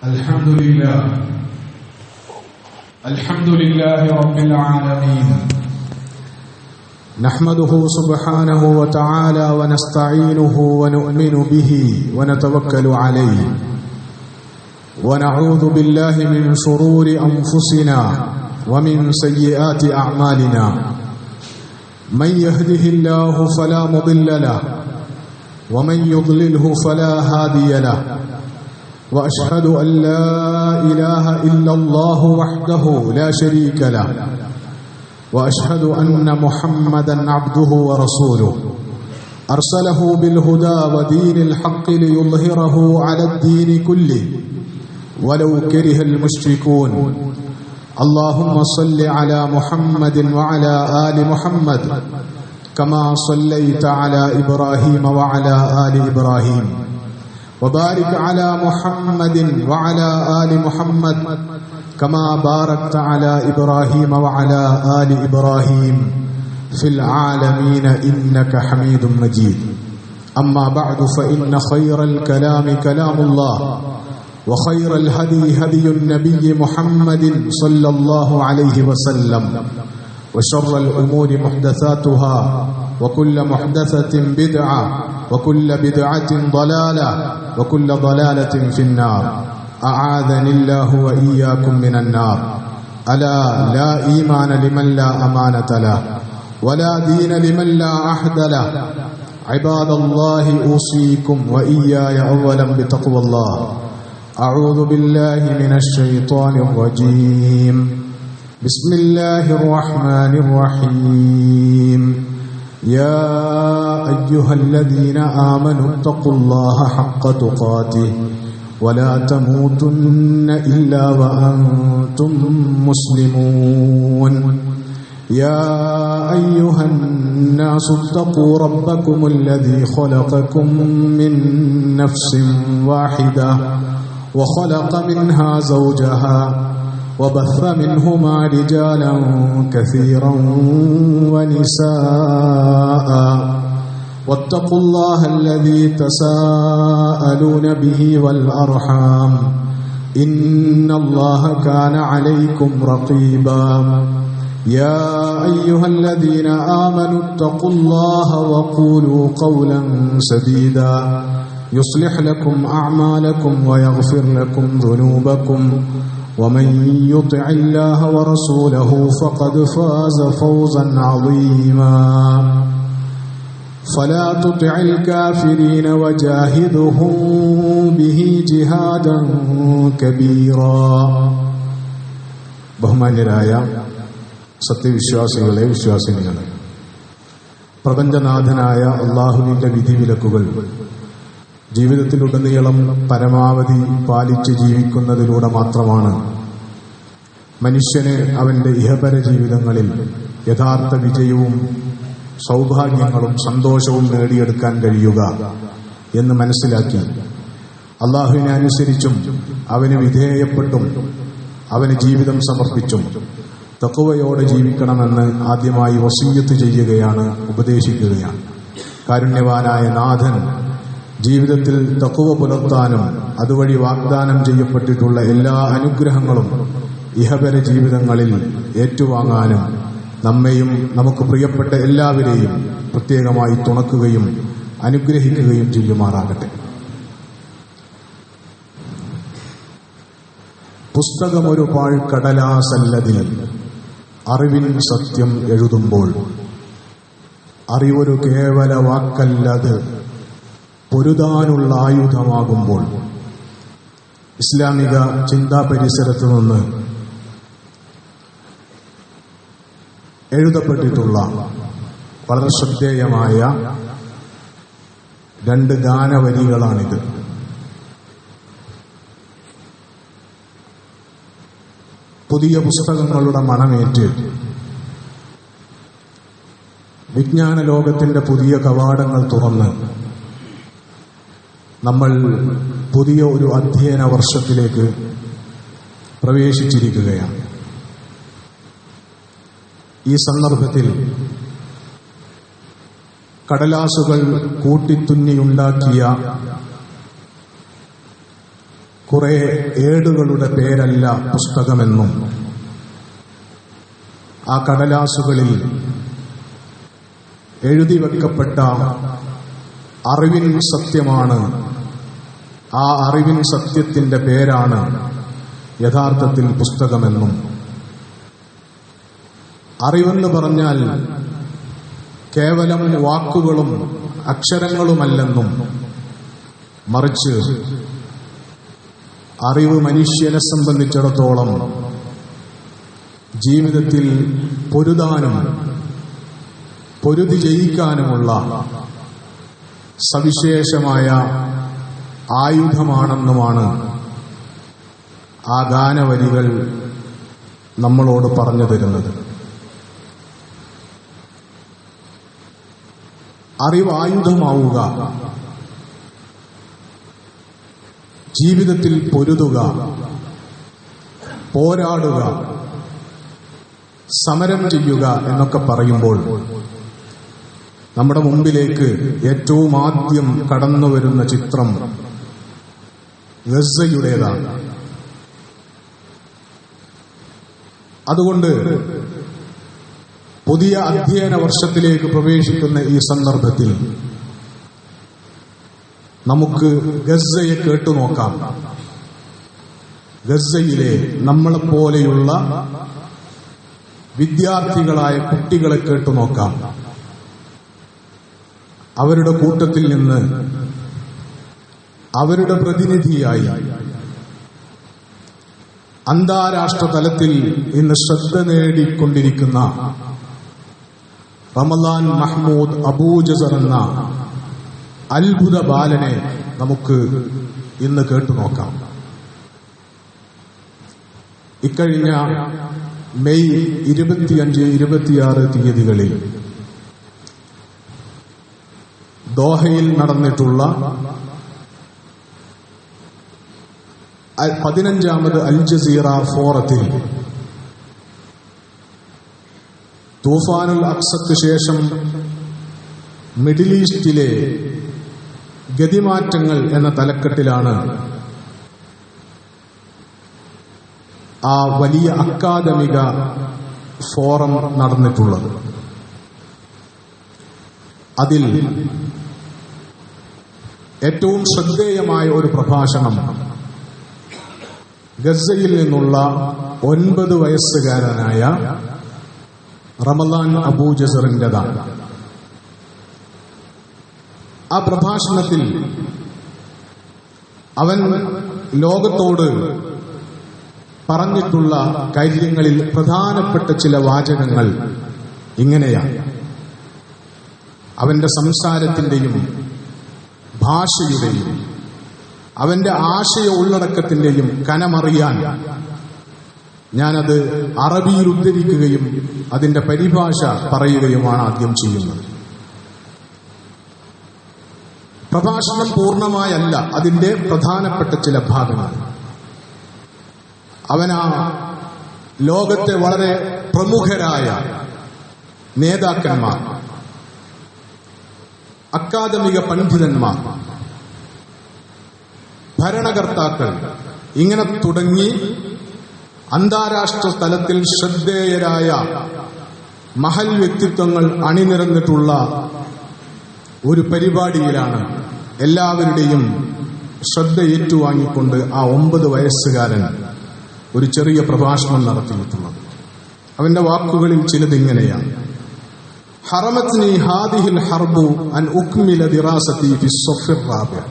الحمد لله رب العالمين نحمده سبحانه وتعالى ونستعينه ونؤمن به ونتوكل عليه ونعوذ بالله من شرور أنفسنا ومن سيئات أعمالنا من يهده الله فلا مضل له ومن يضلله فلا هادي له وأشهد أن لا إله إلا الله وحده لا شريك له وأشهد أن محمدا عبده ورسوله أرسله بالهدى ودين الحق ليظهره على الدين كله ولو كره المشركون اللهم صل على محمد وعلى آل محمد كما صليت على إبراهيم وعلى آل إبراهيم وبارك على محمد وعلى آل محمد كما باركت على إبراهيم وعلى آل إبراهيم في العالمين إنك حميد مجيد أما بعد فإن خير الكلام كلام الله وخير الهدي هدي النبي محمد صلى الله عليه وسلم وشر الأمور محدثاتها وكل محدثة بدعة وكل بدعة ضلالة وكل ضلالة في النار أعاذني الله وإياكم من النار ألا لا إيمان لمن لا أمانة له ولا دين لمن لا عهد له عباد الله أوصيكم وإياي أولا بتقوى الله أعوذ بالله من الشيطان الرجيم بسم الله الرحمن الرحيم يا أيها الذين آمنوا اتقوا الله حق تقاته ولا تموتن إلا وأنتم مسلمون يا أيها الناس اتقوا ربكم الذي خلقكم من نفس واحدة وخلق منها زوجها وبث منهما رجالا كثيرا ونساء واتقوا الله الذي تساءلون به والأرحام إن الله كان عليكم رقيبا يا أيها الذين آمنوا اتقوا الله وقولوا قولا سديدا يصلح لكم أعمالكم ويغفر لكم ذنوبكم ومن يطع الله ورسوله فقد فاز فوزا عظيما فلا تطع الكافرين وجاهدهم به جهادا كبيرا ബഹുമാന്യരായ സത്യവിശ്വാസികളെ വിശ്വാസിനികളെ, പ്രപഞ്ചനാഥനായ അല്ലാഹുവിന്റെ വിധിവിലക്കുകൾ ജീവിതത്തിലുടനീളം പരമാവധി പാലിച്ച് ജീവിക്കുന്നതിലൂടെ മാത്രമാണ് മനുഷ്യന് അവന്റെ ഇഹപര ജീവിതങ്ങളിൽ യഥാർത്ഥ വിജയവും സൗഭാഗ്യങ്ങളും സന്തോഷവും നേടിയെടുക്കാൻ കഴിയുക എന്ന് മനസ്സിലാക്കി അല്ലാഹുവിനെ അനുസരിച്ചും അവന് വിധേയപ്പെട്ടും അവന് ജീവിതം സമർപ്പിച്ചും തഖ്വയോടെ ജീവിക്കണമെന്ന് ആദ്യമായി വസിയ്യത്ത് ചെയ്യുകയാണ്, ഉപദേശിക്കുകയാണ്. കാരുണ്യവാനായ നാഥൻ ജീവിതത്തിൽ തഖ്വ പുലർത്താനും അതുവഴി വാഗ്ദാനം ചെയ്യപ്പെട്ടിട്ടുള്ള എല്ലാ അനുഗ്രഹങ്ങളും ഇഹപര ജീവിതങ്ങളിൽ ഏറ്റുവാങ്ങാനും നമ്മെയും നമുക്ക് പ്രിയപ്പെട്ട എല്ലാവരെയും പ്രത്യേകമായി തുണക്കുകയും അനുഗ്രഹിക്കുകയും ചെയ്യുമാറാകട്ടെ. പുസ്തകമൊരു പാഴ്ക്കടലാസല്ലതിൽ അറിവിൻ സത്യം എഴുതുമ്പോൾ അറിവൊരു കേവല വാക്കല്ലത് പൊരുതാനുള്ള ആയുധമാകുമ്പോൾ ഇസ്ലാമിക ചിന്താ പരിസരത്തു നിന്ന് എഴുതപ്പെട്ടിട്ടുള്ള വളരെ ശ്രദ്ധേയമായ രണ്ട് ഗാനവരികളാണിത്. പുതിയ പുസ്തകങ്ങളുടെ മണമേറ്റ് വിജ്ഞാന ലോകത്തിന്റെ പുതിയ കവാടങ്ങൾ തുറന്ന് നമ്മൾ പുതിയ ഒരു അധ്യയന വർഷത്തിലേക്ക് പ്രവേശിച്ചിരിക്കുകയാണ്. ഈ സന്ദർഭത്തിൽ കടലാസുകൾ കൂട്ടിത്തുന്നിയുണ്ടാക്കിയ കുറെ ഏടുകളുടെ പേരല്ല പുസ്തകമെന്നും ആ കടലാസുകളിൽ എഴുതി വെക്കപ്പെട്ട അറിവിൻ സത്യമാണ്, ആ അറിവിൻ സത്യത്തിന്റെ പേരാണ് യഥാർത്ഥത്തിൽ പുസ്തകമെന്നും, അറിവെന്ന് പറഞ്ഞാൽ കേവലം വാക്കുകളും അക്ഷരങ്ങളുമല്ലെന്നും, മറിച്ച് അറിവ് മനുഷ്യനെ സംബന്ധിച്ചിടത്തോളം ജീവിതത്തിൽ പൊരുതാനും പൊരുതി ജയിക്കാനുമുള്ള സവിശേഷമായ ആയുധമാണെന്നുമാണ് ആ ഗാനവരികൾ നമ്മളോട് പറഞ്ഞു തരുന്നത്. അറിവ് ആയുധമാവുക, ജീവിതത്തിൽ പൊരുതുക, പോരാടുക, സമരം ചെയ്യുക എന്നൊക്കെ പറയുമ്പോൾ നമ്മുടെ മുമ്പിലേക്ക് ഏറ്റവും ആദ്യം കടന്നുവരുന്ന ചിത്രം ഗസയുടേതാണ്. അതുകൊണ്ട് പുതിയ അധ്യയന വർഷത്തിലേക്ക് പ്രവേശിക്കുന്ന ഈ സന്ദർഭത്തിൽ നമുക്ക് ഗസയെ കേട്ടുനോക്കാം. ഗസയിലെ നമ്മളെപ്പോലെയുള്ള വിദ്യാർത്ഥികളായ കുട്ടികളെ കേട്ടുനോക്കാം. അവരുടെ കൂട്ടത്തിൽ നിന്ന് അവരുടെ പ്രതിനിധിയായി അന്താരാഷ്ട്ര തലത്തിൽ ഇന്ന് ശ്രദ്ധ നേടിക്കൊണ്ടിരിക്കുന്ന റമളാൻ മഹ്മൂദ് അബൂജസർ എന്ന അത്ഭുത ബാലനെ നമുക്ക് ഇന്ന് കേട്ടുനോക്കാം. ഇക്കഴിഞ്ഞ മെയ് 25, 26 തീയതികളിൽ ദോഹയിൽ നടന്നിട്ടുള്ള 15ാമത് അൽ ജസീറ ഫോറത്തിൽ തൂഫാനുൽ അഖ്സക്ക് ശേഷം മിഡിൽ ഈസ്റ്റിലെ ഗതിമാറ്റങ്ങൾ എന്ന തലക്കെട്ടിലാണ് ആ വലിയ അക്കാദമിക ഫോറം നടന്നിട്ടുള്ളത്. അതിൽ ഏറ്റവും ശ്രദ്ധേയമായ ഒരു പ്രഭാഷണം ഗസയിൽ നിന്നുള്ള 9 വയസ്സുകാരനായ റമളാൻ അബൂജസറിൻ്റെതാണ്. ആ പ്രഭാഷണത്തിൽ അവൻ ലോകത്തോട് പറഞ്ഞിട്ടുള്ള കാര്യങ്ങളിൽ പ്രധാനപ്പെട്ട ചില വാചകങ്ങൾ ഇങ്ങനെയാണ്. അവന്റെ സംസാരത്തിന്റെയും ഭാഷയുടെയും അവന്റെ ആശയ ഉള്ളടക്കത്തിന്റെയും കനമറിയാൻ ഞാനത് അറബിയിൽ ഉദ്ധരിക്കുകയും അതിന്റെ പരിഭാഷ പറയുകയുമാണ് ആദ്യം ചെയ്യുന്നത്. പ്രഭാഷണം പൂർണ്ണമായല്ല, അതിന്റെ പ്രധാനപ്പെട്ട ചില ഭാഗങ്ങൾ. അവനാ ലോകത്തെ വളരെ പ്രമുഖരായ നേതാക്കന്മാർ, അക്കാദമിക പണ്ഡിതന്മാർ, ഭരണകർത്താക്കൾ, ഇങ്ങനെ തുടങ്ങി അന്താരാഷ്ട്ര തലത്തിൽ ശ്രദ്ധേയരായ മഹൽ വ്യക്തിത്വങ്ങൾ അണിനിരന്നിട്ടുള്ള ഒരു പരിപാടിയിലാണ് എല്ലാവരുടെയും ശ്രദ്ധ ഏറ്റുവാങ്ങിക്കൊണ്ട് ആ 9 വയസ്സുകാരൻ ഒരു ചെറിയ പ്രഭാഷണം നടത്തിയിട്ടുള്ളത്. അവന്റെ വാക്കുകളിൽ ചിലത് ഇങ്ങനെയാണ്: ഹറമത്നി ഹാദിഹിൽ ഹർബു അൻ ഉക്മില ദിറാസതി ഫി സ്വഫിർ റാബിഅ.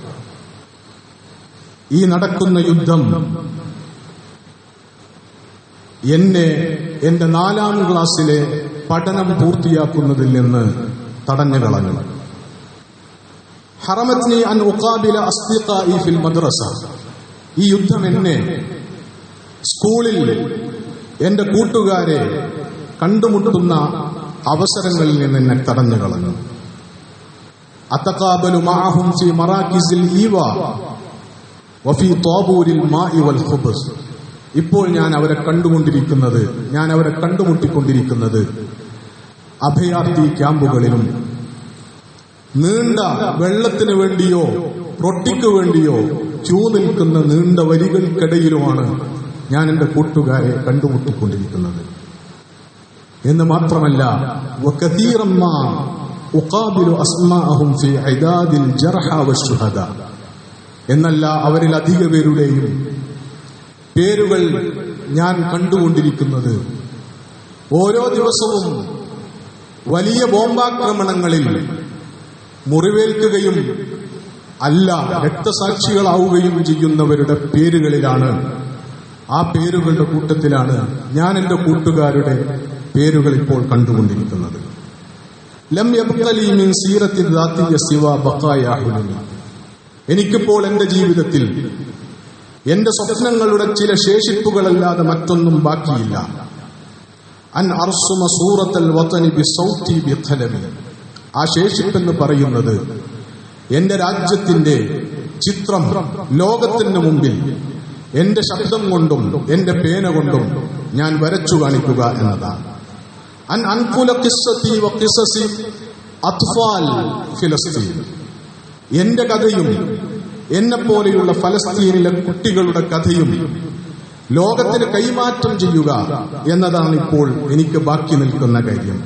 ഈ നടക്കുന്ന യുദ്ധം എന്നെ എന്റെ 4ാം ക്ലാസ്സിലെ പഠനം പൂർത്തിയാക്കുന്നതിൽ നിന്ന് തടഞ്ഞു കളഞ്ഞു. ഹറമത്നി അൻ ഉഖാബില അസ്തിഖാഇ ഫിൽ മദ്രസ. ഈ യുദ്ധം എന്നെ സ്കൂളിൽ എന്റെ കൂട്ടുകാരെ കണ്ടുമുട്ടുന്ന അവസരങ്ങളിൽ നിന്ന് എന്നെ തടഞ്ഞു കളഞ്ഞു. അത്തഖാബലു മഅഹും ഫി മറാകിസിൽ ഈവാ വഫി ത്വാബൂരിൽ മാഇ വൽ ഖുബ്സ്. ഇപ്പോൾ ഞാൻ അവരെ കണ്ടുമുട്ടിക്കൊണ്ടിരിക്കുന്നത് അഭയാർത്ഥി ക്യാമ്പുകളിലും നീണ്ട വെള്ളത്തിന് വേണ്ടിയോ റൊട്ടിക്ക് വേണ്ടിയോ ക്യൂ നിൽക്കുന്ന നീണ്ട വരികൾക്കിടയിലുമാണ് ഞാൻ എൻ്റെ കൂട്ടുകാരെ കണ്ടുമുട്ടിക്കൊണ്ടിരിക്കുന്നത്. എന്ന് മാത്രമല്ല, വകതീറൻ മാ ഉഖാബിലു അസ്മാഅഹും ഫീ ഇദാദിൽ ജർഹ വശുഹദാ, എന്നല്ല അവരിൽ അധിക പേരുടെയും പേരുകൾ ഞാൻ കണ്ടുകൊണ്ടിരിക്കുന്നത് ഓരോ ദിവസവും വലിയ ബോംബാക്രമണങ്ങളിൽ മുറിവേൽക്കുകയും അല്ല രക്തസാക്ഷികളാവുകയും ചെയ്യുന്നവരുടെ പേരുകളിലാണ്. ആ പേരുകളുടെ കൂട്ടത്തിലാണ് ഞാൻ എൻ്റെ കൂട്ടുകാരുടെ പേരുകൾ ഇപ്പോൾ കണ്ടുകൊണ്ടിരിക്കുന്നത്. ലം യബ്ഖലി മിൻ സീറത്തി ദാത്തിയ സിവാ ബഖായാ ഹുലൂമി, എനിക്കിപ്പോൾ എൻ്റെ ജീവിതത്തിൽ എന്റെ സ്വപ്നങ്ങളുടെ ചില ശേഷിപ്പുകളല്ലാതെ മറ്റൊന്നും ബാക്കിയില്ല. അൻ അർസുമ സൂറത്തൽ വതനി ബിസൗതി ബിഖലമി, ആ ശേഷിപ്പെന്ന് പറയുന്നത് എന്റെ രാജ്യത്തിന്റെ ചിത്രം ലോകത്തിന് മുമ്പിൽ എന്റെ ശബ്ദം കൊണ്ടും എന്റെ പേന കൊണ്ടും ഞാൻ വരച്ചു കാണിക്കുക എന്നതാണ്. അൻ അൻകുല ഖിസ്സതി വഖിസസി അത്ഫാൽ ഫിലസ്തീൻ, എന്റെ കഥയും എന്നെപ്പോലെയുള്ള ഫലസ്തീനിലെ കുട്ടികളുടെ കഥയും ലോകത്തിന് കൈമാറ്റം ചെയ്യുക എന്നതാണ് ഇപ്പോൾ എനിക്ക് ബാക്കി നിൽക്കുന്ന കാര്യം.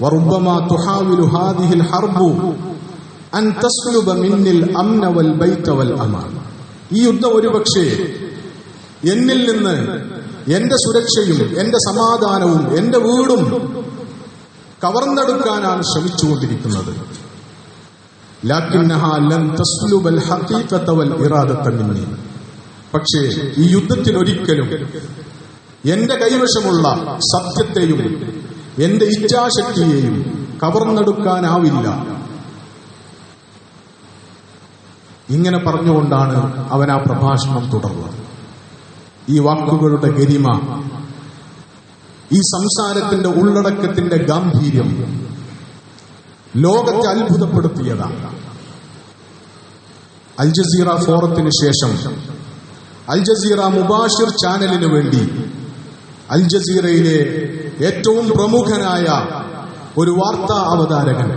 വറുബ്ബമാ തുഹാവിലു ഹാദിഹിൽ ഹർബു അൻ തസ്ലുബ മിന്നിൽ അംന വൽ ബൈത വൽ അമാൻ, ഈ യുദ്ധം ഒരുപക്ഷേ എന്നിൽ നിന്ന് എന്റെ സുരക്ഷയും എന്റെ സമാധാനവും എന്റെ വീടും കവർന്നെടുക്കാനാണ് ശ്രമിച്ചുകൊണ്ടിരിക്കുന്നത്. ലാകിന്നഹാ ലൻ തസ്ലുബൽ ഹഖീഖത വൽ ഇറാദത മിന്നി, പക്ഷേ ഈ യുദ്ധത്തിൽ ഒരിക്കലും എന്റെ കൈവശമുള്ള സത്യത്തെയും എന്റെ ഇച്ഛാശക്തിയെയും കവർന്നെടുക്കാനാവില്ല. ഇങ്ങനെ പറഞ്ഞുകൊണ്ടാണ് അവൻ ആ പ്രഭാഷണം തുടർന്നത്. ഈ വാക്കുകളുടെ ഗരിമ, ഈ സംസാരത്തിന്റെ ഉള്ളടക്കത്തിന്റെ ഗാംഭീര്യം ലോകത്തെ അത്ഭുതപ്പെടുത്തിയതാണ്. അൽ ജസീറ ഫോറത്തിന് ശേഷം അൽ ജസീറ മുബാഷിർ ചാനലിന് വേണ്ടി അൽ ജസീറയിലെ ഏറ്റവും പ്രമുഖനായ ഒരു വാർത്താ അവതാരകൻ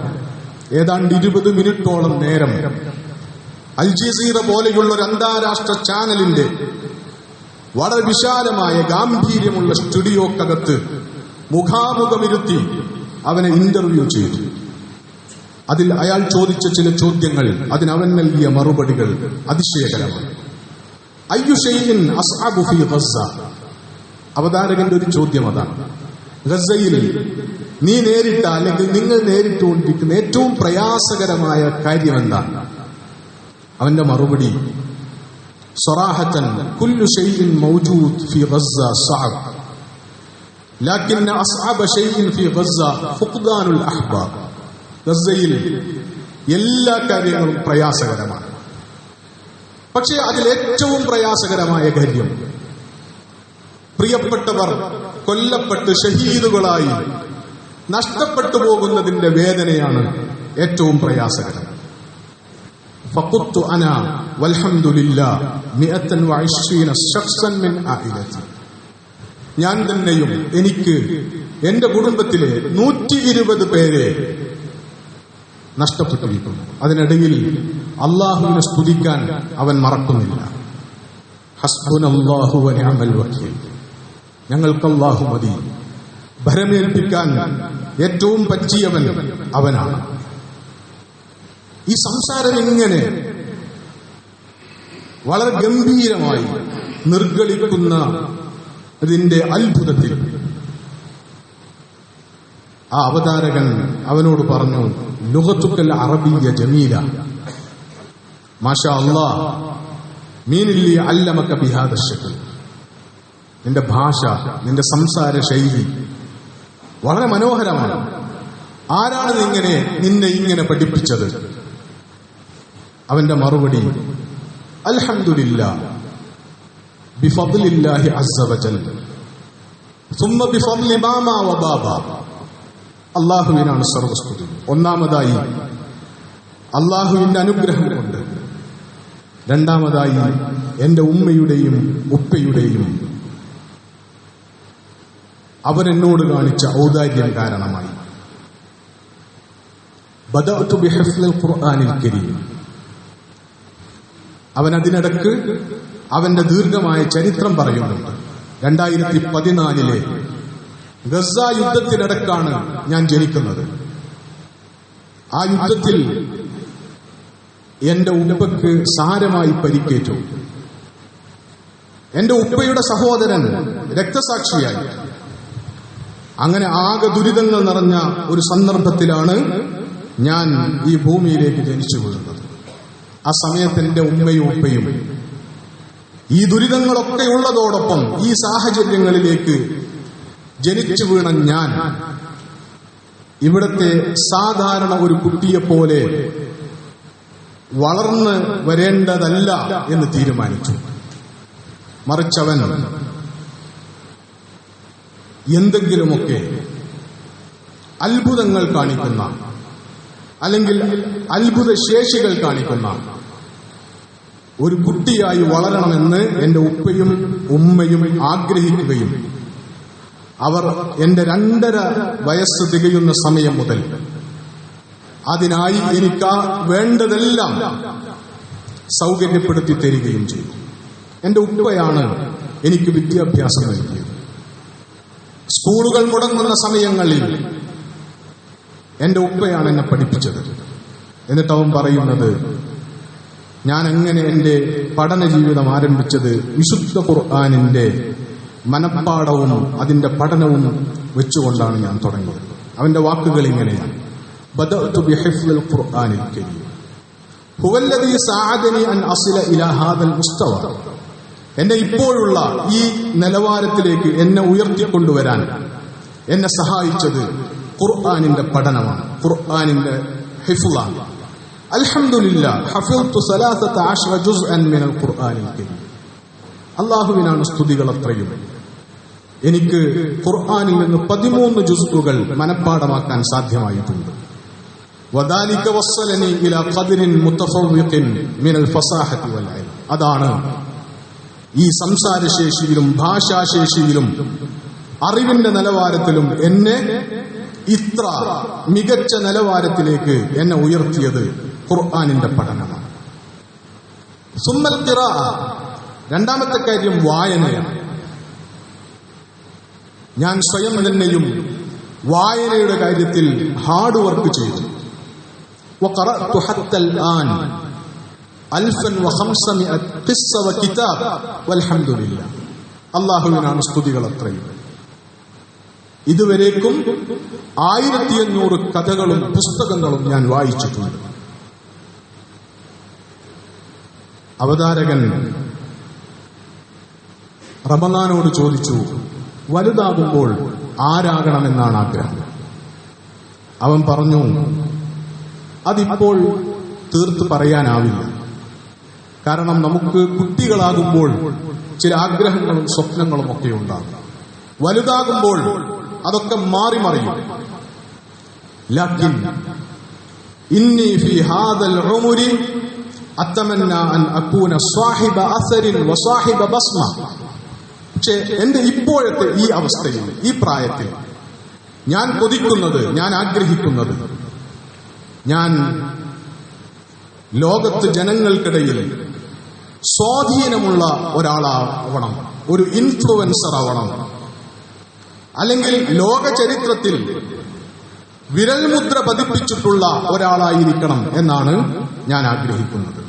ഏതാണ്ട് 20 മിനിറ്റോളം നേരം അൽ ജസീറ പോലെയുള്ള ഒരു അന്താരാഷ്ട്ര ചാനലിന്റെ വളരെ വിശാലമായ ഗാംഭീര്യമുള്ള സ്റ്റുഡിയോക്കകത്ത് മുഖാമുഖമിരുത്തി അവനെ ഇന്റർവ്യൂ ചെയ്തു. അതിൽ അയാൾ ചോദിച്ച ചില ചോദ്യങ്ങൾ, അതിനവൻ നൽകിയ മറുപടികൾ അതിശയകരമാണ്. അയ്യു ഷൈഇൻ അസ്അബു ഫീ ഗസ്സ, അവതാരകന്റെ ഒരു ചോദ്യം അതാണ്. ഗസ്സയിൽ നീ നേരിട്ട അല്ലെങ്കിൽ നിങ്ങൾ നേരിട്ടുകൊണ്ടിരിക്കുന്ന ഏറ്റവും പ്രയാസകരമായ കാര്യം എന്താണ്? അവന്റെ മറുപടി സ്വറാഹത്തൻ കുല്ലു ഷൈഇൻ മൗജൂദ് ഫീ ഗസ്സ സഅബ് ലകിൻ അസ്അബ ഷൈഇൻ ഫീ ഗസ്സ ഫുഖ്ദാനുൽ അഹ്ബാബ്, ഗസ്സയിൽ എല്ലാ കാര്യങ്ങളും പ്രയാസകരമാണ്. പക്ഷേ അതിലേറ്റവും പ്രയാസകരമായ കാര്യം പ്രിയപ്പെട്ടവർ കൊല്ലപ്പെട്ട് ഷഹീദുകളായി നഷ്ടപ്പെട്ടു പോകുന്നതിന്റെ വേദനയാണ് ഏറ്റവും പ്രയാസകരം. ഫഖുത്തു അന വൽഹംദുലില്ലാഹ് 120 ശഖ്സൻ മിൻ ആയിലതി, ഞാൻ തന്നെയും എനിക്ക് എന്റെ കുടുംബത്തിലെ 120 പേരെ നഷ്ടപ്പെട്ടിരിക്കുന്നു. അതിനിടയിൽ അള്ളാഹുവിനെ സ്തുതിക്കാൻ അവൻ മറക്കുന്നില്ല. ഹസ്ബുനല്ലാഹു വ നിഅമൽ വക്കീൽ, ഞങ്ങൾക്ക് അല്ലാഹു മതി, ഭരമേൽപ്പിക്കാൻ ഏറ്റവും പറ്റിയവൻ അവനാണ്. ഈ സംസാരം ഇങ്ങനെ വളരെ ഗംഭീരമായി നിർഗളിക്കുന്ന ഇതിന്റെ അത്ഭുതത്തിൽ ആ അവതാരകൻ അവനോട് പറഞ്ഞു, ലുഗത്തുക്കൽ അറബിയ്യ ജമീല, മാഷാ അല്ലാഹ് മീനില്ലി അല്ലമക ബിഹാദ ശക്ൽ, നിന്റെ ഭാഷ, നിന്റെ സംസാര ശൈലി വളരെ മനോഹരമാണ്. ആരാണ് നിന്നെ ഇങ്ങനെ പഠിപ്പിച്ചത്? അവന്റെ മറുപടി, അൽഹംദുലില്ലാഹ് ബിഫദ്ലില്ലാഹി അസ്സ വജൽ സുമ്മ ബിഫദ്ലി മാമാ വബാബ, അള്ളാഹുവിനാണ് സർവസ്തുതി. ഒന്നാമതായി അള്ളാഹുവിന്റെ അനുഗ്രഹം കൊണ്ട്, രണ്ടാമതായി എന്റെ ഉമ്മയുടെയും ഉപ്പയുടെയും അവരെന്നോട് കാണിച്ച ഔദാര്യം കാരണമായി. ബദഅതു ബിഹിഫ്ളിൽ ഖുർആനിൽ കരീം, അവൻ അതിനിടക്ക് അവന്റെ ദീർഘമായ ചരിത്രം പറയുന്നുണ്ട്. 2014 ഗസ യുദ്ധത്തിനിടക്കാണ് ഞാൻ ജനിക്കുന്നത്. ആ യുദ്ധത്തിൽ എന്റെ ഉപ്പയ്ക്ക് സാരമായി പരിക്കേറ്റു. എന്റെ ഉപ്പയുടെ സഹോദരൻ രക്തസാക്ഷിയായി. അങ്ങനെ ആകെ ദുരിതങ്ങൾ നിറഞ്ഞ ഒരു സന്ദർഭത്തിലാണ് ഞാൻ ഈ ഭൂമിയിലേക്ക് ജനിച്ചു വീഴുന്നത്. ആ സമയത്ത് എന്റെ ഉമ്മയും ഉപ്പയും ഈ ദുരിതങ്ങളൊക്കെ ഉള്ളതോടൊപ്പം ഈ സാഹചര്യങ്ങളിലേക്ക് ജനിച്ചു വീണ ഞാൻ ഇവിടത്തെ സാധാരണ ഒരു കുട്ടിയെപ്പോലെ വളർന്ന് വരേണ്ടതല്ല എന്ന് തീരുമാനിച്ചു. മറിച്ചവൻ എന്തെങ്കിലുമൊക്കെ അത്ഭുതങ്ങൾ കാണിക്കുന്ന, അല്ലെങ്കിൽ അത്ഭുത ശേഷികൾ കാണിക്കുന്ന ഒരു കുട്ടിയായി വളരണമെന്ന് എന്റെ ഉപ്പയും ഉമ്മയും ആഗ്രഹിക്കുകയും അവർ എന്റെ 2.5 വയസ്സ് തികയുന്ന സമയം മുതൽ അതിനായി എനിക്ക് വേണ്ടതെല്ലാം സൗകര്യപ്പെടുത്തി തരികയും ചെയ്തു. എന്റെ ഉപ്പയാണ് എനിക്ക് വിദ്യാഭ്യാസം നൽകിയത്. സ്കൂളുകൾ മുടങ്ങുന്ന സമയങ്ങളിൽ എന്റെ ഉപ്പയാണ് എന്നെ പഠിപ്പിച്ചത്. എന്നിട്ട് അവൻ പറയുന്നത്, ഞാൻ എങ്ങനെ എന്റെ പഠന ജീവിതം ആരംഭിച്ചത് വിശുദ്ധ ഖുർആനിന്റെ മനപ്പാഠവും അതിന്റെ പഠനവും വെച്ചുകൊണ്ടാണ് ഞാൻ തുടങ്ങിയത്. അവന്റെ വാക്കുകൾ ഇങ്ങനെയാണ്: ബദഅതു ബിഹിഫ്ളിൽ ഖുർആനിൽ കരീം ഹുവല്ലദീ സഅദനി അൻ അസില ഇലാ ഹാദൽ മുസ്തവ. എന്നെ ഇപ്പോഴുള്ള ഈ നിലവാരത്തിലേക്ക് എന്നെ ഉയർത്തിക്കൊണ്ടുവരാൻ എന്നെ സഹായിച്ചത് ഖുർആനിന്റെ പഠനമാണ്, ഖുർആനിന്റെ ഹിഫ്ളാണ്. അൽഹംദുലില്ലാഹ് ഹഫിൾതു 13 ജുസ്അൻ മിനൽ ഖുർആനിൽ കരീം. അല്ലാഹുവിനാണ് സ്തുതികൾ അത്രയും. എനിക്ക് ഖുർആനിൽ നിന്ന് 13 ജുസ്ഉകൾ മനപ്പാഠമാക്കാൻ സാധ്യമായിട്ടുണ്ട്. വദാലിക വസ്സലനി ഇലാ ഖദ്രിൻ മുതഫവ്വിഖിൻ മിനൽ ഫസാഹതി വൽ ഇൽം. അതാണ് ഈ സംസാരശേഷിയിലും ഭാഷാശേഷിയിലും അറിവിന്റെ നിലവാരത്തിലും എന്നെ ഇത്ര മികച്ച നിലവാരത്തിലേക്ക് എന്നെ ഉയർത്തിയത് ഖുർആനിന്റെ പഠനമാണ്. സുമ്മൽ ഖിറാഅ. രണ്ടാമത്തെ കാര്യം വായനയാണ്. ഞാൻ സ്വയം തന്നെയും വായനയുടെ കാര്യത്തിൽ ഹാർഡ് വർക്ക് ചെയ്തു. വഖറഅതു ഹത്തൽ ആൻ 1500 ഖിസ്സ വകിതാബ് വൽഹംദുലില്ലാഹ്. അല്ലാഹുവിനാണ് സ്തുതികൾ അത്രയും. ഇതുവരേക്കും 1500 കഥകളും പുസ്തകങ്ങളും ഞാൻ വായിച്ചിട്ടുണ്ട്. അവതാരകൻ റമദാനോട് ചോദിച്ചു, വലുതാകുമ്പോൾ ആരാകണമെന്നാണ് ആഗ്രഹം? അവൻ പറഞ്ഞു, അതിപ്പോൾ തീർത്ത് പറയാനാവില്ല. കാരണം നമുക്ക് കുട്ടികളാകുമ്പോൾ ചില ആഗ്രഹങ്ങളും സ്വപ്നങ്ങളും ഒക്കെ ഉണ്ടാകും. വലുതാകുമ്പോൾ അതൊക്കെ മാറി മറിയും. ലക്കിൻ ഇന്നി ഫീ ഹാദൽ ഉമരി അത്തമന്ന അൻ അകൂന സാഹിബ അസരിൻ വസാഹിബ ബസ്മ. പക്ഷേ എന്റെ ഇപ്പോഴത്തെ ഈ അവസ്ഥയിൽ, ഈ പ്രായത്തിൽ ഞാൻ കൊതിക്കുന്നത്, ഞാൻ ആഗ്രഹിക്കുന്നത്, ഞാൻ ലോകത്ത് ജനങ്ങൾക്കിടയിൽ സ്വാധീനമുള്ള ഒരാളാവണം, ഒരു ഇൻഫ്ലുവൻസർ ആവണം, അല്ലെങ്കിൽ ലോക ചരിത്രത്തിൽ വിരൽമുദ്ര പതിപ്പിച്ചിട്ടുള്ള ഒരാളായിരിക്കണം എന്നാണ് ഞാൻ ആഗ്രഹിക്കുന്നത്.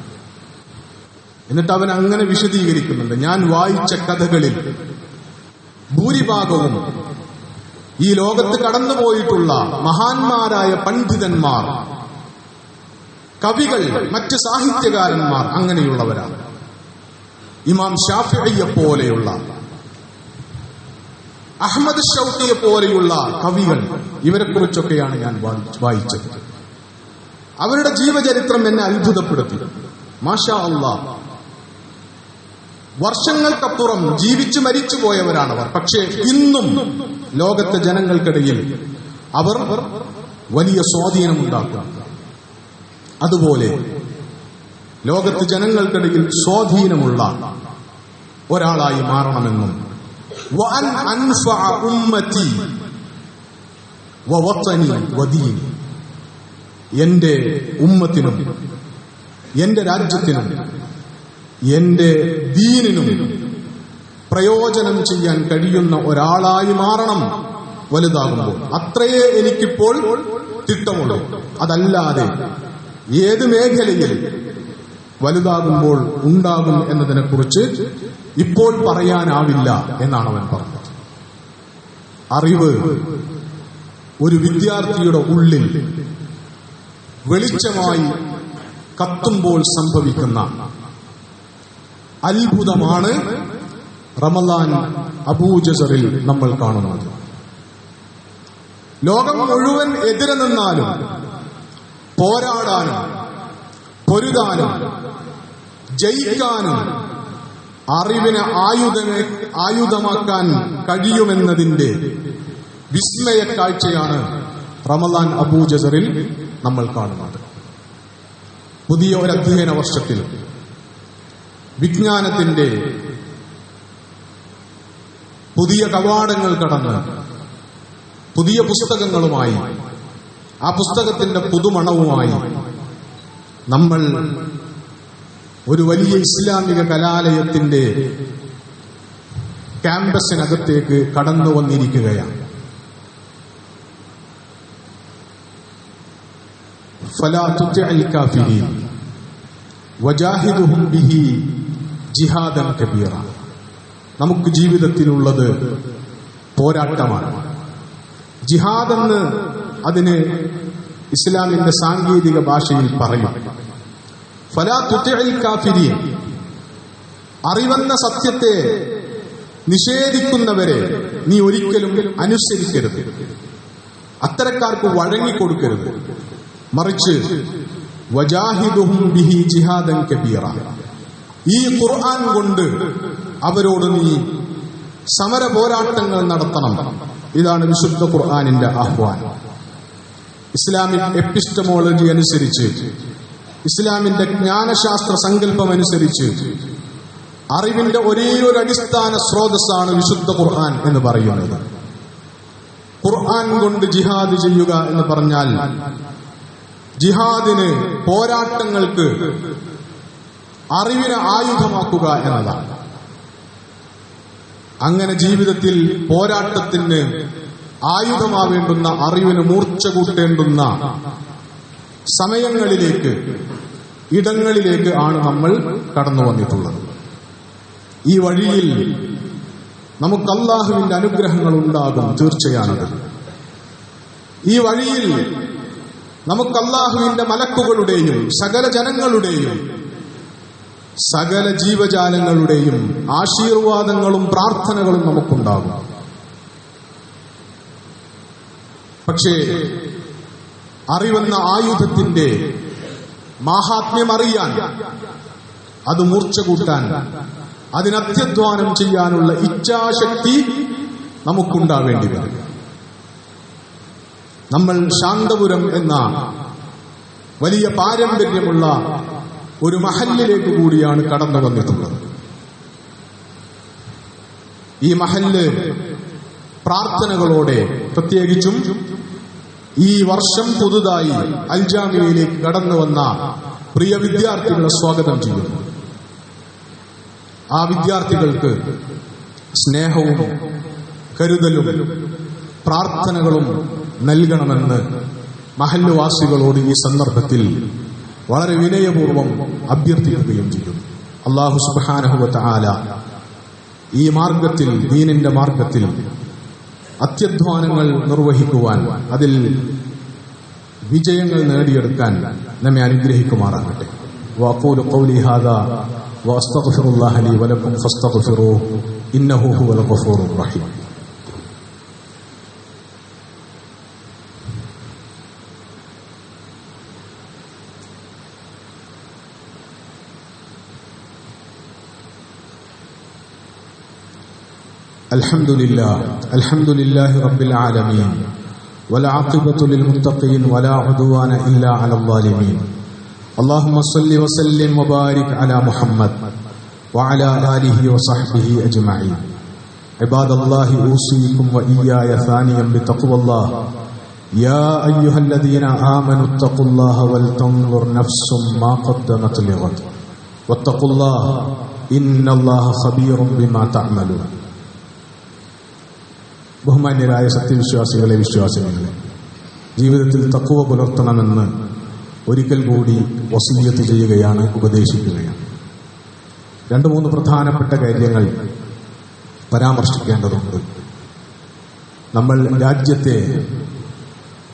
എന്നിട്ട് അവൻ അങ്ങനെ വിശദീകരിക്കുന്നുണ്ട്, ഞാൻ വായിച്ച കഥകളിൽ ഭൂരിഭാഗവും ഈ ലോകത്ത് കടന്നുപോയിട്ടുള്ള മഹാന്മാരായ പണ്ഡിതന്മാർ, കവികൾ, മറ്റ് സാഹിത്യകാരന്മാർ അങ്ങനെയുള്ളവരാണ്. ഇമാം ഷാഫിഈയെ പോലെയുള്ള, അഹ്മദ് ഷൗക്കിയെ പോലെയുള്ള കവികൾ, ഇവരെക്കുറിച്ചൊക്കെയാണ് ഞാൻ വായിച്ചത്. അവരുടെ ജീവചരിത്രം എന്നെ അത്ഭുതപ്പെടുത്തി. മാഷാ അല്ലാഹ്, വർഷങ്ങൾക്കപ്പുറം ജീവിച്ചു മരിച്ചു പോയവരാണവർ. പക്ഷേ ഇന്നും ലോകത്തെ ജനങ്ങൾക്കിടയിൽ അവർ വലിയ സ്വാധീനമുണ്ടാക്കും. അതുപോലെ ലോകത്ത് ജനങ്ങൾക്കിടയിൽ സ്വാധീനമുള്ള ഒരാളായി മാറണമെന്നും വഅൻ അൻഫഅ ഉമ്മതി വവതനി വദീനി, എന്റെ ഉമ്മത്തിനും എന്റെ രാജ്യത്തിനും എന്റെ ദീനിനും പ്രയോജനം ചെയ്യാൻ കഴിയുന്ന ഒരാളായി മാറണം വലുതാകുമ്പോൾ. അത്രയേ എനിക്കിപ്പോൾ തിട്ടമുള്ളൂ. അതല്ലാതെ ഏത് മേഖലയിൽ വലുതാകുമ്പോൾ ഉണ്ടാകും എന്നതിനെക്കുറിച്ച് ഇപ്പോൾ പറയാനാവില്ല എന്നാണ് അവൻ പറഞ്ഞത്. അറിവ് ഒരു വിദ്യാർത്ഥിയുടെ ഉള്ളിൽ വെളിച്ചമായി കത്തുമ്പോൾ സംഭവിക്കുന്ന അത്ഭുതമാണ് റമളാൻ അബൂജസറിൽ നമ്മൾ കാണുന്നത്. ലോകം മുഴുവൻ എതിരെ നിന്നാലും പോരാടാനും പൊരുതാനും ജയിക്കാനും അറിവിനെ ആയുധമാക്കാൻ കഴിയുമെന്നതിന്റെ വിസ്മയ കാഴ്ചയാണ് റമളാൻ അബൂജസറിൽ നമ്മൾ കാണുന്നത്. പുതിയ ഒരു അധ്യയന വർഷത്തിൽ വിജ്ഞാനത്തിന്റെ പുതിയ കവാടങ്ങൾ കടന്ന് പുതിയ പുസ്തകങ്ങളുമായി ആ പുസ്തകത്തിന്റെ പുതുമണവുമായി നമ്മൾ ഒരു വലിയ ഇസ്ലാമിക കലാലയത്തിന്റെ ക്യാമ്പസിനകത്തേക്ക് കടന്നു വന്നിരിക്കുകയാണ്. ഫലാ തുതിഇൽ കാഫിരീൻ വജാഹിദുഹും ബിഹി ജിഹാദൻ കബീറ. നമുക്ക് ജീവിതത്തിലുള്ളത് പോരാട്ടമാണ്. ജിഹാദെന്ന് അതിന് ഇസ്ലാമിന്റെ സാങ്കേതിക ഭാഷയിൽ പറയും. ഫലാ തുതിഇൽ കാഫിരീൻ, അറിവെന്ന സത്യത്തെ നിഷേധിക്കുന്നവരെ നീ ഒരിക്കലും അനുസരിക്കരുത്, അത്തരക്കാർക്ക് വഴങ്ങിക്കൊടുക്കരുത്. മറിച്ച് വജാഹിദുഹും ബിഹി ജിഹാദൻ കബീറ, ഈ ഖുർആൻ കൊണ്ട് അവരോട് നീ സമര പോരാട്ടങ്ങൾ നടത്തണം. ഇതാണ് വിശുദ്ധ ഖുർആനിന്റെ ആഹ്വാനം. ഇസ്ലാമിക് എപ്പിസ്റ്റമോളജി അനുസരിച്ച്, ഇസ്ലാമിന്റെ ജ്ഞാനശാസ്ത്ര സങ്കല്പം അനുസരിച്ച് അറിവിന്റെ ഒരേ ഒരു അടിസ്ഥാന സ്രോതസ്സാണ് വിശുദ്ധ ഖുർആൻ എന്ന് പറയുന്നത്. ഖുർആൻ കൊണ്ട് ജിഹാദ് ചെയ്യുക എന്ന് പറഞ്ഞാൽ ജിഹാദിന്, പോരാട്ടങ്ങൾക്ക് അറിവിനെ ആയുധമാക്കുക എന്നതാണ്. അങ്ങനെ ജീവിതത്തിൽ പോരാട്ടത്തിന് ആയുധമാവേണ്ടുന്ന, അറിവിന് മൂർച്ച കൂട്ടേണ്ടുന്ന സമയങ്ങളിലേക്ക്, ഇടങ്ങളിലേക്ക് ആണ് നമ്മൾ കടന്നു വന്നിട്ടുള്ളത്. ഈ വഴിയിൽ നമുക്ക് അല്ലാഹുവിന്റെ അനുഗ്രഹങ്ങൾ ഉണ്ടാകും, തീർച്ചയാണത്. ഈ വഴിയിൽ നമുക്ക് അല്ലാഹുവിന്റെ മലക്കുകളുടെയും സകല ജനങ്ങളുടെയും സകല ജീവജാലങ്ങളുടെയും ആശീർവാദങ്ങളും പ്രാർത്ഥനകളും നമുക്കുണ്ടാകും. പക്ഷേ അറിവെന്ന ആയുധത്തിന്റെ മാഹാത്മ്യം അറിയാൻ, അത് മൂർച്ച കൂട്ടാൻ, അതിനത്യധ്വാനം ചെയ്യാനുള്ള ഇച്ഛാശക്തി നമുക്കുണ്ടാവേണ്ടി വരും. നമ്മൾ ശാന്തപുരം എന്ന വലിയ പാരമ്പര്യമുള്ള ഒരു മഹല്ലിലേക്ക് കൂടിയാണ് കടന്നു വന്നിട്ടുള്ളത്. ഈ മഹല്ല് പ്രാർത്ഥനകളോടെ, പ്രത്യേകിച്ചും ഈ വർഷം പുതുതായി അൽജാമിയയിലേക്ക് കടന്നു വന്ന പ്രിയ വിദ്യാർത്ഥികളെ സ്വാഗതം ചെയ്യുന്നു. ആ വിദ്യാർത്ഥികൾക്ക് സ്നേഹവും കരുതലും പ്രാർത്ഥനകളും നൽകണമെന്ന് മഹല്ലുവാസികളോട് ഈ സന്ദർഭത്തിൽ വളരെ വിനയപൂർവ്വം അഭ്യർത്ഥിക്കുകയും ചെയ്യും. അല്ലാഹു സുബ്ഹാനഹു വ തആല ഈ മാർഗത്തിൽ, ദീനിന്റെ മാർഗത്തിൽ അത്യധ്വാനങ്ങൾ നിർവഹിക്കുവാൻ, അതിൽ വിജയങ്ങൾ നേടിയെടുക്കാൻ നമ്മെ അനുഗ്രഹിക്കുമാറാകട്ടെ. വഅഖൂലു ഖൗലി ഹാദാ വഅസ്തഗ്ഫിറുല്ലാഹ ലീ വലക്കും ഫസ്തഗ്ഫിറൂഹു ഇന്നഹു ഹുവൽ ഗഫൂറുർ റഹീം. الحمد لله رب العالمين والعاقبة للمتقين ولا عدوان إلا على الظالمين. اللهم صل وسلم وبارك على محمد وعلى آله وصحبه أجمعين. عباد الله أوصيكم وإياي ثانيا بتقوى الله. يا أيها الذين آمنوا اتقوا الله ولتنظر نفس ما قدمت لغد വത്തഖുല്ലാഹ ഇന്നല്ലാഹ ഖബീറും ബിമാ തഅമലൂൻ. ബഹുമാന്യരായ സത്യവിശ്വാസികളെ, വിശ്വാസികളെ, ജീവിതത്തിൽ തഖ്വ പുലർത്തണമെന്ന് ഒരിക്കൽ കൂടി വസിയ്യത്ത് ചെയ്യുകയാണ്, ഉപദേശിക്കുകയാണ്. 2-3 പ്രധാനപ്പെട്ട കാര്യങ്ങൾ പരാമർശിക്കേണ്ടതുണ്ട്. നമ്മൾ രാജ്യത്തെ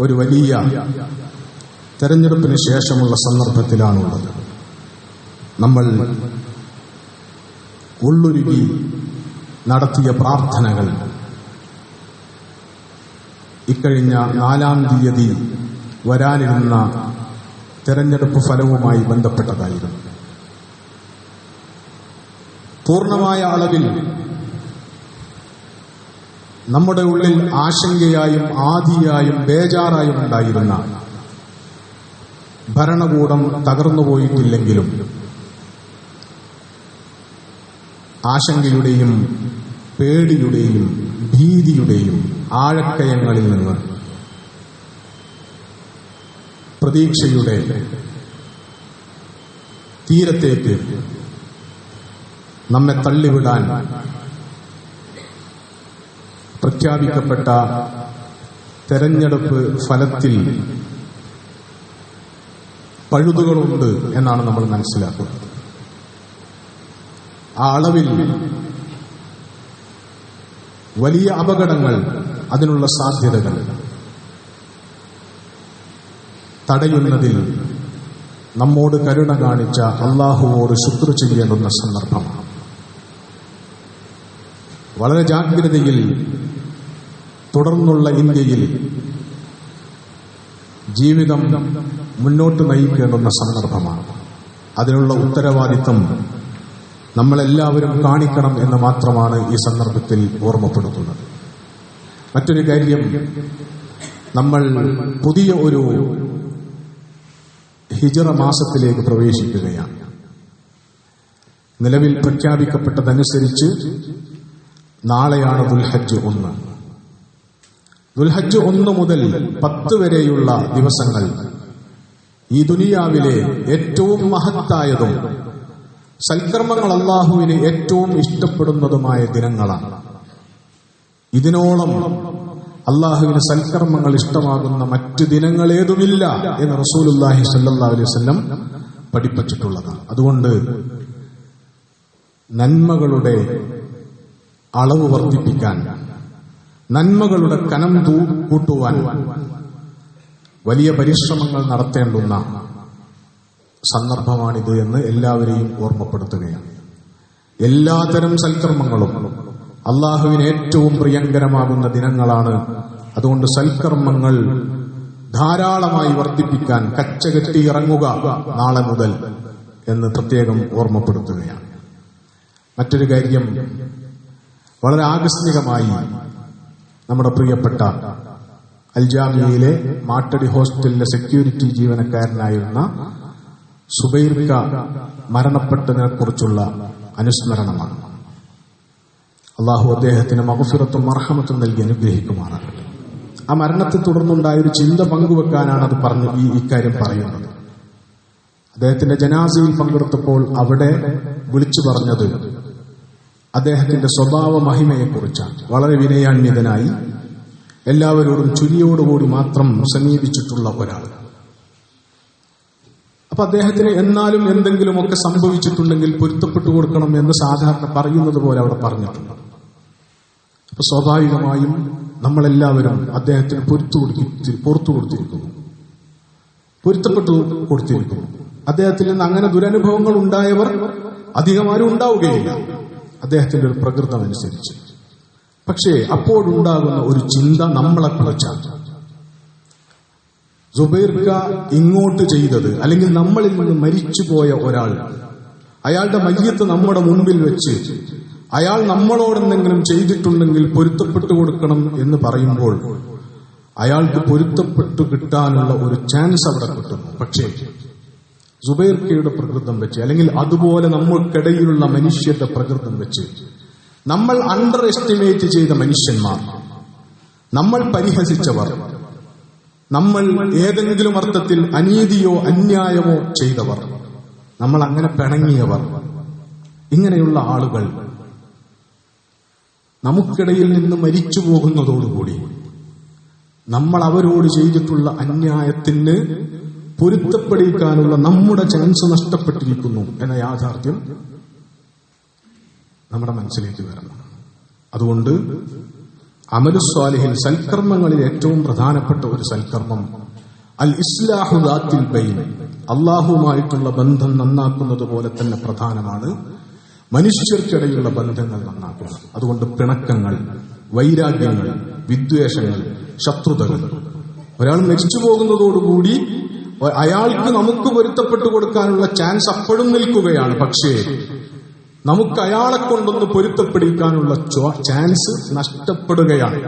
ഒരു വലിയ തെരഞ്ഞെടുപ്പിന് ശേഷമുള്ള സന്ദർഭത്തിലാണുള്ളത്. നമ്മൾ ഉള്ളുരുകി നടത്തിയ പ്രാർത്ഥനകൾ ഇക്കഴിഞ്ഞ 4-ാം തീയതി വരാനിരുന്ന തെരഞ്ഞെടുപ്പ് ഫലവുമായി ബന്ധപ്പെട്ടതായിരുന്നു. പൂർണ്ണമായ അളവിൽ നമ്മുടെ ഉള്ളിൽ ആശങ്കയായും ആദിയായും ബേജാറായും ഉണ്ടായിരുന്ന ഭരണകൂടം തകർന്നുപോയിട്ടില്ലെങ്കിലും ആശങ്കയുടെയും പേടിയുടെയും ഭീതിയുടെയും ആഴക്കയങ്ങളിൽ നിന്ന് പ്രതീക്ഷയുടെ തീരത്തേക്ക് നമ്മെ തള്ളിവിടാൻ പ്രഖ്യാപിക്കപ്പെട്ട തെരഞ്ഞെടുപ്പ് ഫലത്തിൽ പഴുതുകളുണ്ട് എന്നാണ് നമ്മൾ മനസ്സിലാക്കുന്നത്. ആ അളവിൽ വലിയ അപകടങ്ങൾ, അതിനുള്ള സാധ്യതകൾ തടയുന്നതിൽ നമ്മോട് കരുണ കാണിച്ച അല്ലാഹുവോട് ശുക്ർ ചെയ്യേണ്ടുന്ന സന്ദർഭമാണ്. വളരെ ജാഗ്രതയിൽ തുടർന്നുള്ള ഇന്ത്യയിൽ ജീവിതം മുന്നോട്ട് നയിക്കേണ്ടുന്ന സന്ദർഭമാണ്. അതിനുള്ള ഉത്തരവാദിത്വം നമ്മളെല്ലാവരും കാണിക്കണം എന്ന് മാത്രമാണ് ഈ സന്ദർഭത്തിൽ ഓർമ്മപ്പെടുത്തുന്നത്. മറ്റൊരു കാര്യം, നമ്മൾ പുതിയ ഒരു ഹിജ്റ മാസത്തിലേക്ക് പ്രവേശിക്കുകയാണ്. നിലവിൽ പ്രഖ്യാപിക്കപ്പെട്ടതനുസരിച്ച് നാളെയാണ് ദുൽഹജ്ജ് 1. ദുൽഹജ്ജ് 1 മുതൽ 10 വരെയുള്ള ദിവസങ്ങൾ ഈ ദുനിയാവിലെ ഏറ്റവും മഹത്തായതും സൽക്കർമ്മങ്ങൾ അല്ലാഹുവിന് ഏറ്റവും ഇഷ്ടപ്പെടുന്നതുമായ ദിനങ്ങളാണ്. ഇതിനോളം അല്ലാഹുവിന് സൽക്കർമ്മങ്ങൾ ഇഷ്ടമാകുന്ന മറ്റു ദിനങ്ങളേതുമില്ല എന്ന് റസൂലുള്ളാഹി സ്വല്ലല്ലാഹു അലൈഹി വസല്ലം പഠിപ്പിച്ചിട്ടുള്ളതാണ്. അതുകൊണ്ട് നന്മകളുടെ അളവ് വർദ്ധിപ്പിക്കാൻ, നന്മകളുടെ കനം കൂട്ടുവാൻ വലിയ പരിശ്രമങ്ങൾ നടത്തേണ്ടുന്ന സന്ദർഭമാണിത് എന്ന് എല്ലാവരെയും ഓർമ്മപ്പെടുത്തുകയാണ്. എല്ലാതരം സൽക്കർമ്മങ്ങളും അല്ലാഹുവിന് ഏറ്റവും പ്രിയങ്കരമാകുന്ന ദിനങ്ങളാണ്. അതുകൊണ്ട് സൽക്കർമ്മങ്ങൾ ധാരാളമായി വർദ്ധിപ്പിക്കാൻ കച്ചകെട്ടി ഇറങ്ങുക നാളെ മുതൽ എന്ന് പ്രത്യേകം ഓർമ്മപ്പെടുത്തുകയാണ്. മറ്റൊരു കാര്യം, വളരെ ആകസ്മികമായി നമ്മുടെ പ്രിയപ്പെട്ട അൽജാമിയയിലെ മാട്ടടി ഹോസ്റ്റലിലെ സെക്യൂരിറ്റി ജീവനക്കാരനായിരുന്ന സുബൈർക്ക മരണപ്പെട്ടതിനെക്കുറിച്ചുള്ള അനുസ്മരണമാണ്. അള്ളാഹു അദ്ദേഹത്തിന് മഗ്ഫിറത്തും മർഹമത്തും നൽകി അനുഗ്രഹിക്കുമാറാകട്ടെ. ആ മരണത്തെ തുടർന്നുണ്ടായ ഒരു ചിന്ത പങ്കുവെക്കാനാണ് അത് ഇക്കാര്യം പറയുന്നത്. അദ്ദേഹത്തിന്റെ ജനാസയിൽ പങ്കെടുത്തപ്പോൾ അവിടെ വിളിച്ചു പറഞ്ഞത് അദ്ദേഹത്തിന്റെ സ്വഭാവ മഹിമയെക്കുറിച്ചാണ്. വളരെ വിനയാന്വിതനായി എല്ലാവരോടും ചുരിയോടുകൂടി മാത്രം സമീപിച്ചിട്ടുള്ള ഒരാൾ. അപ്പൊ അദ്ദേഹത്തിന് എന്നാലും എന്തെങ്കിലുമൊക്കെ സംഭവിച്ചിട്ടുണ്ടെങ്കിൽ പൊരുത്തപ്പെട്ടു കൊടുക്കണം എന്ന് സാധാരണ പറയുന്നത് പോലെ അവിടെ പറഞ്ഞിട്ടുണ്ട്. അപ്പൊ സ്വാഭാവികമായും നമ്മളെല്ലാവരും അദ്ദേഹത്തിന് പുറത്തു കൊടുത്തിരിക്കുന്നു, പൊരുത്തപ്പെട്ടു കൊടുത്തിരിക്കുന്നു. അദ്ദേഹത്തിൽ നിന്ന് അങ്ങനെ ദുരനുഭവങ്ങൾ ഉണ്ടായവർ അധികമാരും ഉണ്ടാവുകയില്ല അദ്ദേഹത്തിന്റെ ഒരു പ്രകൃതമനുസരിച്ച്. പക്ഷേ അപ്പോഴുണ്ടാകുന്ന ഒരു ചിന്ത നമ്മളെക്കുറിച്ചാണ്. സുബൈർക്ക ഇങ്ങോട്ട് ചെയ്തത്, അല്ലെങ്കിൽ നമ്മളിൽ നിന്ന് മരിച്ചുപോയ ഒരാൾ, അയാളുടെ മയ്യത്ത് നമ്മുടെ മുൻപിൽ വെച്ച് അയാൾ നമ്മളോടെന്തെങ്കിലും ചെയ്തിട്ടുണ്ടെങ്കിൽ പൊരുത്തപ്പെട്ടു കൊടുക്കണം എന്ന് പറയുമ്പോൾ അയാൾക്ക് പൊരുത്തപ്പെട്ടു കിട്ടാനുള്ള ഒരു ചാൻസ് അവിടെ കിട്ടുന്നു. പക്ഷേ സുബൈർക്കയുടെ പ്രകൃതം വെച്ച്, അല്ലെങ്കിൽ അതുപോലെ നമ്മൾക്കിടയിലുള്ള മനുഷ്യരുടെ പ്രകൃതം വെച്ച് നമ്മൾ അണ്ടർ എസ്റ്റിമേറ്റ് ചെയ്ത മനുഷ്യന്മാർ, നമ്മൾ പരിഹസിച്ചവർ, നമ്മൾ ഏതെങ്കിലും അർത്ഥത്തിൽ അനീതിയോ അന്യായമോ ചെയ്തവർ, നമ്മൾ അങ്ങനെ പിണങ്ങിയവർ, ഇങ്ങനെയുള്ള ആളുകൾ നമുക്കിടയിൽ നിന്ന് മരിച്ചു പോകുന്നതോടുകൂടി നമ്മൾ അവരോട് ചെയ്തിട്ടുള്ള അന്യായത്തിന് പൊരുത്തപ്പെടിക്കാനുള്ള നമ്മുടെ ചാൻസ് നഷ്ടപ്പെട്ടിരിക്കുന്നു എന്ന യാഥാർത്ഥ്യം നമ്മുടെ മനസ്സിലേക്ക് വരണം. അതുകൊണ്ട് അമലുസ്വാലിഹിൽ, സൽക്കർമ്മങ്ങളിൽ ഏറ്റവും പ്രധാനപ്പെട്ട ഒരു സൽക്കർമ്മം അൽ ഇസ്ലാഹു ദാത്തിൽ ബൈൻ, അള്ളാഹുവുമായിട്ടുള്ള ബന്ധം നന്നാക്കുന്നത് പോലെ തന്നെ പ്രധാനമാണ് മനുഷ്യർക്കിടയിലുള്ള ബന്ധങ്ങൾ നന്നാക്കുക. അതുകൊണ്ട് പിണക്കങ്ങൾ, വൈരാഗ്യങ്ങൾ, വിദ്വേഷങ്ങൾ, ശത്രുതകൾ, ഒരാൾ മരിച്ചു പോകുന്നതോടുകൂടി അയാൾക്ക് നമുക്ക് പൊരുത്തപ്പെട്ടു കൊടുക്കാനുള്ള ചാൻസ് അപ്പോഴും നിൽക്കുകയാണ്. പക്ഷേ നമുക്ക് അയാളെ കൊണ്ടൊന്ന് പൊരുത്തപ്പെടിക്കാനുള്ള ചാൻസ് നഷ്ടപ്പെടുകയാണ്.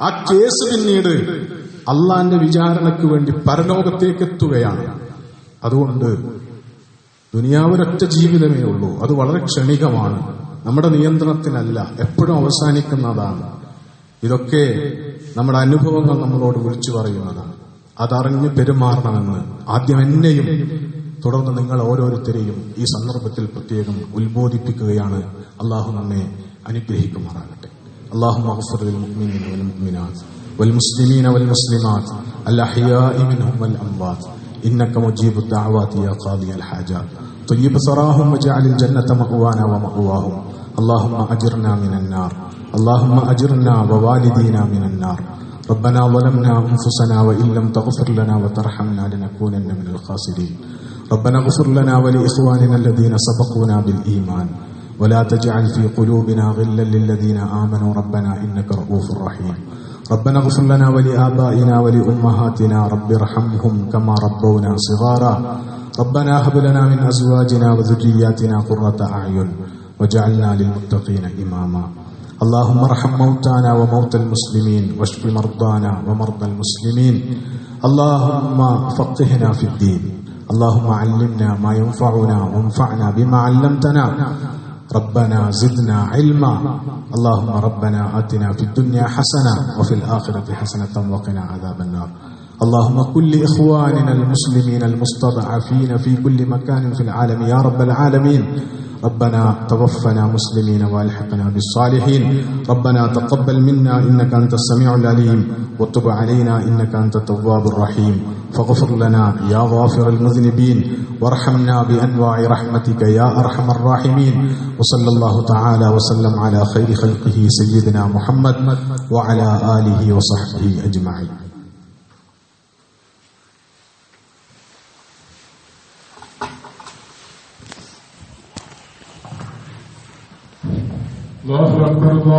ആ കേസ് പിന്നീട് അള്ളാന്റെ വിചാരണയ്ക്ക് വേണ്ടി പരലോകത്തേക്ക് എത്തുകയാണ്. അതുകൊണ്ട് ദുനിയാവൊരൊറ്റ ജീവിതമേ ഉള്ളൂ. അത് വളരെ ക്ഷണികമാണ്, നമ്മുടെ നിയന്ത്രണത്തിനല്ല, എപ്പോഴും അവസാനിക്കുന്നതാണ്. ഇതൊക്കെ നമ്മുടെ അനുഭവങ്ങൾ നമ്മളോട് വിളിച്ചു പറയുന്നതാണ്. അതറിഞ്ഞ് പെരുമാറണമെന്ന് ആദ്യം എന്നെയും തുടർന്ന് നിങ്ങൾ ഓരോരുത്തരെയും ഈ സന്ദർഭത്തിൽ പ്രത്യേകം ഉത്ബോധിപ്പിക്കുകയാണ്. അള്ളാഹു നമ്മെ അനുഗ്രഹിക്കുമാറാകട്ടെ. അല്ലാഹുമ്മ ഗ്ഫിർ ലിൽ മുഅ്മിനീന വൽ മുഅ്മിനാത്ത് വൽ മുസ്ലിമീന വൽ മുസ്ലിമാത്ത് അൽ അഹ്യാഇ മിൻഹും വൽ അംവാത്ത് إنك مجيب الدعوات يا قاضي الحاجات طيب ثراهم واجعل الجنة مأوانا ومأواهم اللهم أجرنا من النار اللهم أجرنا ووالدينا من النار ربنا ظلمنا أنفسنا وإن لم تغفر لنا وترحمنا لنكونن من الخاسرين ربنا اغفر لنا ولإخواننا الذين سبقونا بالإيمان ولا تجعل في قلوبنا غلا للذين آمنوا ربنا إنك رؤوف رحيم ربنا اغفر لنا ولآبائنا ولأمهاتنا رب ارحمهم كما ربونا صغارا ربنا هب لنا من أزواجنا وذرياتنا قرة أعين وجعلنا للمتقين إماما اللهم ارحم موتانا وموتى المسلمين واشف مرضانا ومرضى المسلمين اللهم فقهنا في الدين اللهم علمنا ما ينفعنا وانفعنا بما علمتنا ربنا زدنا علما اللهم ربنا آتنا في الدنيا حسنة وفي الآخرة حسنة وقنا عذاب النار اللهم كن لإخواننا المسلمين المستضعفين في كل مكان في العالم يا رب العالمين ربنا توفنا مسلمين والحقنا بالصالحين ربنا تقبل منا إنك أنت السميع العليم وتب علينا إنك أنت التواب الرحيم فاغفر لنا يا غافر المذنبين وارحمنا بأنواع رحمتك يا أرحم الراحمين وصلى الله تعالى وسلم على خير خلقه سيدنا محمد وعلى آله وصحبه أجمعين. الله أكبر.